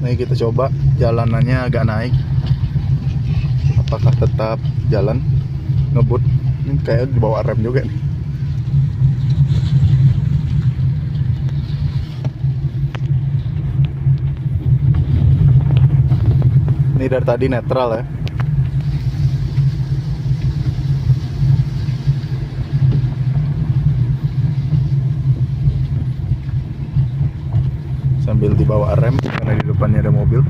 Nih kita coba jalanannya agak naik, apakah tetap jalan ngebut. Ini kayak di bawah rem juga nih. Ini dari tadi netral ya. Sambil dibawa rem karena di depannya ada mobil.